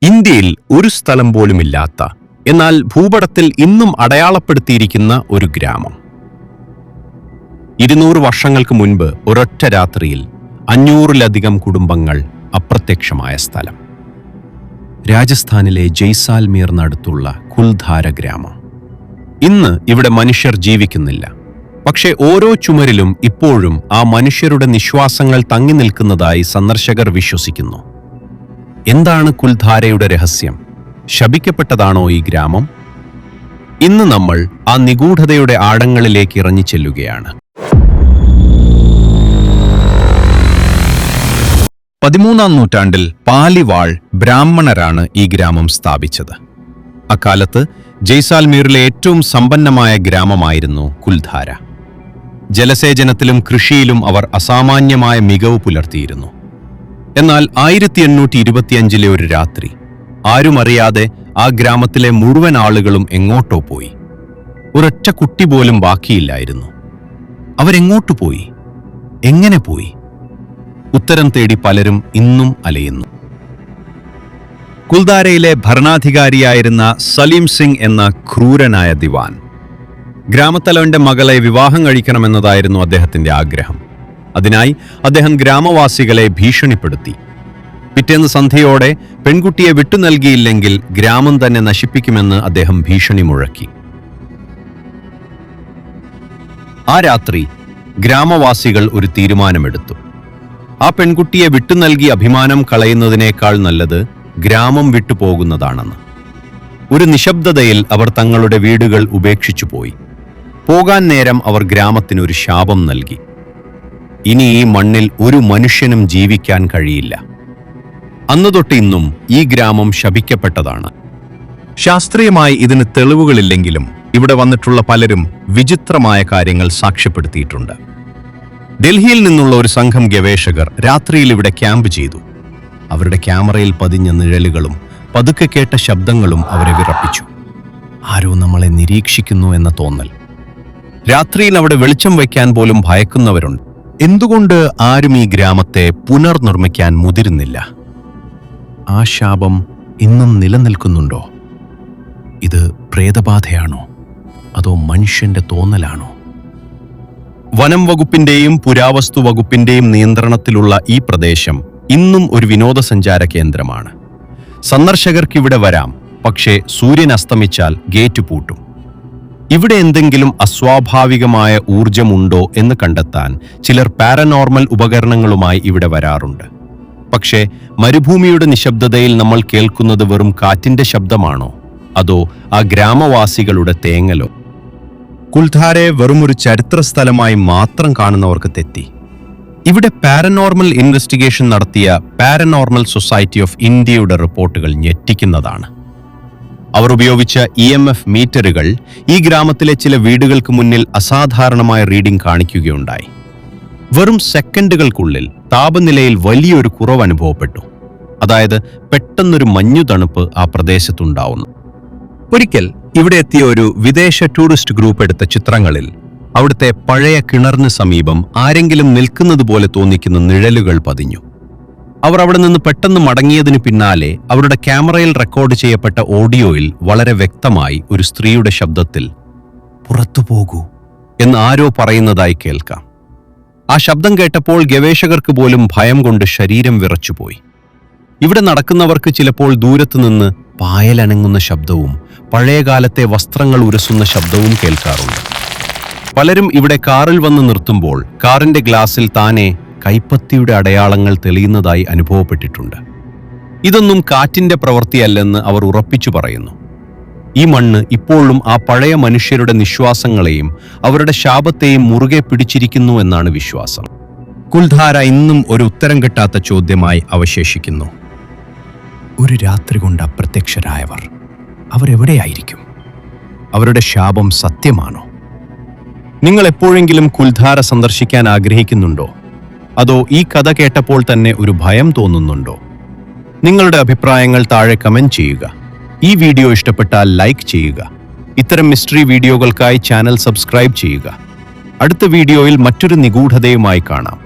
ഇന്ത്യയിൽ ഒരു സ്ഥലം പോലുമില്ലാത്ത, എന്നാൽ ഭൂപടത്തിൽ ഇന്നും അടയാളപ്പെടുത്തിയിരിക്കുന്ന ഒരു ഗ്രാമം. 200 വർഷങ്ങൾക്ക് മുൻപ് ഒരൊറ്റ രാത്രിയിൽ 500-ലധികം കുടുംബങ്ങൾ അപ്രത്യക്ഷമായ സ്ഥലം. രാജസ്ഥാനിലെ ജയ്സാൽമീറിനടുത്തുള്ള കുൽധാര ഗ്രാമം. ഇന്ന് ഇവിടെ മനുഷ്യർ ജീവിക്കുന്നില്ല. പക്ഷേ ഓരോ ചുമരിലും ഇപ്പോഴും ആ മനുഷ്യരുടെ നിശ്വാസങ്ങൾ തങ്ങി നിൽക്കുന്നതായി സന്ദർശകർ വിശ്വസിക്കുന്നു. എന്താണ് കുൽധാരയുടെ രഹസ്യം? ശപിക്കപ്പെട്ടതാണോ ഈ ഗ്രാമം? ഇന്ന് നമ്മൾ ആ നിഗൂഢതയുടെ ആഴങ്ങളിലേക്ക് ഇറങ്ങിച്ചെല്ലുകയാണ്. 13-ാം നൂറ്റാണ്ടിൽ പാലിവാൾ ബ്രാഹ്മണരാണ് ഈ ഗ്രാമം സ്ഥാപിച്ചത്. അക്കാലത്ത് ജയ്സാൽമീറിലെ ഏറ്റവും സമ്പന്നമായ ഗ്രാമമായിരുന്നു കുൽധാര. ജലസേചനത്തിലും കൃഷിയിലും അവർ അസാമാന്യമായ മികവ് പുലർത്തിയിരുന്നു. എന്നാൽ 1825-ലെ ഒരു രാത്രി ആരുമറിയാതെ ആ ഗ്രാമത്തിലെ മുഴുവൻ ആളുകളും എങ്ങോട്ടോ പോയി. ഒരൊറ്റ കുട്ടി പോലും ബാക്കിയില്ലായിരുന്നു. അവരെങ്ങോട്ടു പോയി? എങ്ങനെ പോയി? ഉത്തരം തേടി പലരും ഇന്നും അലയുന്നു. കുൽധാരയിലെ ഭരണാധികാരിയായിരുന്ന സലീം സിംഗ് എന്ന ക്രൂരനായ ദിവാൻ, ഗ്രാമത്തലവന്റെ മകളെ വിവാഹം കഴിക്കണമെന്നതായിരുന്നു അദ്ദേഹത്തിന്റെ ആഗ്രഹം. അതിനായി അദ്ദേഹം ഗ്രാമവാസികളെ ഭീഷണിപ്പെടുത്തി. പിറ്റേന്ന് സന്ധ്യയോടെ പെൺകുട്ടിയെ വിട്ടു നൽകിയില്ലെങ്കിൽ ഗ്രാമം തന്നെ നശിപ്പിക്കുമെന്ന് അദ്ദേഹം ഭീഷണി മുഴക്കി. ആ രാത്രി ഗ്രാമവാസികൾ ഒരു തീരുമാനമെടുത്തു. ആ പെൺകുട്ടിയെ വിട്ടു നൽകി അഭിമാനം കളയുന്നതിനേക്കാൾ നല്ലത് ഗ്രാമം വിട്ടുപോകുന്നതാണെന്ന്. ഒരു നിശബ്ദതയിൽ അവർ തങ്ങളുടെ വീടുകൾ ഉപേക്ഷിച്ചു പോയി. പോകാൻ നേരം അവർ ഗ്രാമത്തിനൊരു ശാപം നൽകി. ഇനി ഈ മണ്ണിൽ ഒരു മനുഷ്യനും ജീവിക്കാൻ കഴിയില്ല. അന്നു തൊട്ട് ഇന്നും ഈ ഗ്രാമം ശപിക്കപ്പെട്ടതാണ്. ശാസ്ത്രീയമായി ഇതിന് തെളിവുകളില്ലെങ്കിലും ഇവിടെ വന്നിട്ടുള്ള പലരും വിചിത്രമായ കാര്യങ്ങൾ സാക്ഷ്യപ്പെടുത്തിയിട്ടുണ്ട്. ഡൽഹിയിൽ നിന്നുള്ള ഒരു സംഘം ഗവേഷകർ രാത്രിയിൽ ഇവിടെ ക്യാമ്പ് ചെയ്തു. അവരുടെ ക്യാമറയിൽ പതിഞ്ഞ നിഴലുകളും പതുക്കെ കേട്ട ശബ്ദങ്ങളും അവരെ വിറപ്പിച്ചു. ആരോ നമ്മളെ നിരീക്ഷിക്കുന്നു എന്ന തോന്നൽ. രാത്രിയിൽ അവിടെ വെളിച്ചം വയ്ക്കാൻ പോലും ഭയക്കുന്നവരുണ്ട്. എന്തുകൊണ്ട് ആരും ഈ ഗ്രാമത്തെ പുനർനിർമ്മിക്കാൻ മുതിരുന്നില്ല? ആ ശാപം ഇന്നും നിലനിൽക്കുന്നുണ്ടോ? ഇത് പ്രേതബാധയാണോ അതോ മനുഷ്യന്റെ തോന്നലാണോ? വനം വകുപ്പിന്റെയും പുരാവസ്തു വകുപ്പിന്റെയും നിയന്ത്രണത്തിലുള്ള ഈ പ്രദേശം ഇന്നും ഒരു വിനോദസഞ്ചാര കേന്ദ്രമാണ്. സന്ദർശകർക്കിവിടെ വരാം, പക്ഷേ സൂര്യൻ അസ്തമിച്ചാൽ ഗേറ്റ് പൂട്ടും. ഇവിടെ എന്തെങ്കിലും അസ്വാഭാവികമായ ഊർജമുണ്ടോ എന്ന് കണ്ടെത്താൻ ചിലർ പാരനോർമൽ ഉപകരണങ്ങളുമായി ഇവിടെ വരാറുണ്ട്. പക്ഷേ മരുഭൂമിയുടെ നിശബ്ദതയിൽ നമ്മൾ കേൾക്കുന്നത് വെറും കാറ്റിന്റെ ശബ്ദമാണോ അതോ ആ ഗ്രാമവാസികളുടെ തേങ്ങലോ? കുൽധാരയെ വെറുമൊരു ചരിത്ര സ്ഥലമായി മാത്രം കാണുന്നവർക്ക് തെറ്റി. ഇവിടെ പാരനോർമൽ ഇൻവെസ്റ്റിഗേഷൻ നടത്തിയ പാരനോർമൽ സൊസൈറ്റി ഓഫ് ഇന്ത്യയുടെ റിപ്പോർട്ടുകൾ ഞെട്ടിക്കുന്നതാണ്. അവർ ഉപയോഗിച്ച EMF മീറ്ററുകൾ ഈ ഗ്രാമത്തിലെ ചില വീടുകൾക്ക് മുന്നിൽ അസാധാരണമായ റീഡിംഗ് കാണിക്കുകയുണ്ടായി. വെറും സെക്കൻഡുകൾക്കുള്ളിൽ താപനിലയിൽ വലിയൊരു കുറവ് അനുഭവപ്പെട്ടു. അതായത് പെട്ടെന്നൊരു മഞ്ഞു തണുപ്പ് ആ പ്രദേശത്തുണ്ടാവുന്നു. ഒരിക്കൽ ഇവിടെ എത്തിയ ഒരു വിദേശ ടൂറിസ്റ്റ് ഗ്രൂപ്പ് എടുത്ത ചിത്രങ്ങളിൽ അവിടുത്തെ പഴയ കിണറിന് സമീപം ആരെങ്കിലും നിൽക്കുന്നത് പോലെ തോന്നിക്കുന്ന നിഴലുകൾ പതിഞ്ഞു. അവർ അവിടെ നിന്ന് പെട്ടെന്ന് മടങ്ങിയതിനു പിന്നാലെ അവരുടെ ക്യാമറയിൽ റെക്കോർഡ് ചെയ്യപ്പെട്ട ഓഡിയോയിൽ വളരെ വ്യക്തമായി ഒരു സ്ത്രീയുടെ ശബ്ദത്തിൽ "പുറത്തു പോകൂ" എന്ന് ആരോ പറയുന്നതായി കേൾക്കാം. ആ ശബ്ദം കേട്ടപ്പോൾ ഗവേഷകർക്ക് പോലും ഭയം കൊണ്ട് ശരീരം വിറച്ചുപോയി. ഇവിടെ നടക്കുന്നവർക്ക് ചിലപ്പോൾ ദൂരത്തുനിന്ന് പായലനങ്ങുന്ന ശബ്ദവും പഴയകാലത്തെ വസ്ത്രങ്ങൾ ഉരസുന്ന ശബ്ദവും കേൾക്കാറുണ്ട്. പലരും ഇവിടെ കാറിൽ വന്ന് നിർത്തുമ്പോൾ കാറിന്റെ ഗ്ലാസിൽ താനെ കൈപ്പത്തിയുടെ അടയാളങ്ങൾ തെളിയുന്നതായി അനുഭവപ്പെട്ടിട്ടുണ്ട്. ഇതൊന്നും കാറ്റിന്റെ പ്രവൃത്തിയല്ലെന്ന് അവർ ഉറപ്പിച്ചു പറയുന്നു. ഈ മണ്ണ് ഇപ്പോഴും ആ പഴയ മനുഷ്യരുടെ നിശ്വാസങ്ങളെയും അവരുടെ ശാപത്തെയും മുറുകെ പിടിച്ചിരിക്കുന്നു എന്നാണ് വിശ്വാസം. കുൽധാര ഇന്നും ഒരു ഉത്തരം കിട്ടാത്ത ചോദ്യമായി അവശേഷിക്കുന്നു. ഒരു രാത്രി കൊണ്ട് അപ്രത്യക്ഷരായവർ അവരെവിടെയായിരിക്കും? അവരുടെ ശാപം സത്യമാണോ? നിങ്ങൾ എപ്പോഴെങ്കിലും കുൽധാര സന്ദർശിക്കാൻ ആഗ്രഹിക്കുന്നുണ്ടോ? അതോ ഈ കഥ കേട്ടപ്പോൾ തന്നെ ഒരു ഭയം തോന്നുന്നുണ്ടോ? നിങ്ങളുടെ അഭിപ്രായങ്ങൾ താഴെ കമന്റ് ചെയ്യുക. ഈ വീഡിയോ ഇഷ്ടപ്പെട്ടാൽ ലൈക്ക് ചെയ്യുക. ഇത്തരം മിസ്റ്ററി വീഡിയോകൾക്കായി ചാനൽ സബ്സ്ക്രൈബ് ചെയ്യുക. അടുത്ത വീഡിയോയിൽ മറ്റൊരു നിഗൂഢതയുമായി കാണാം.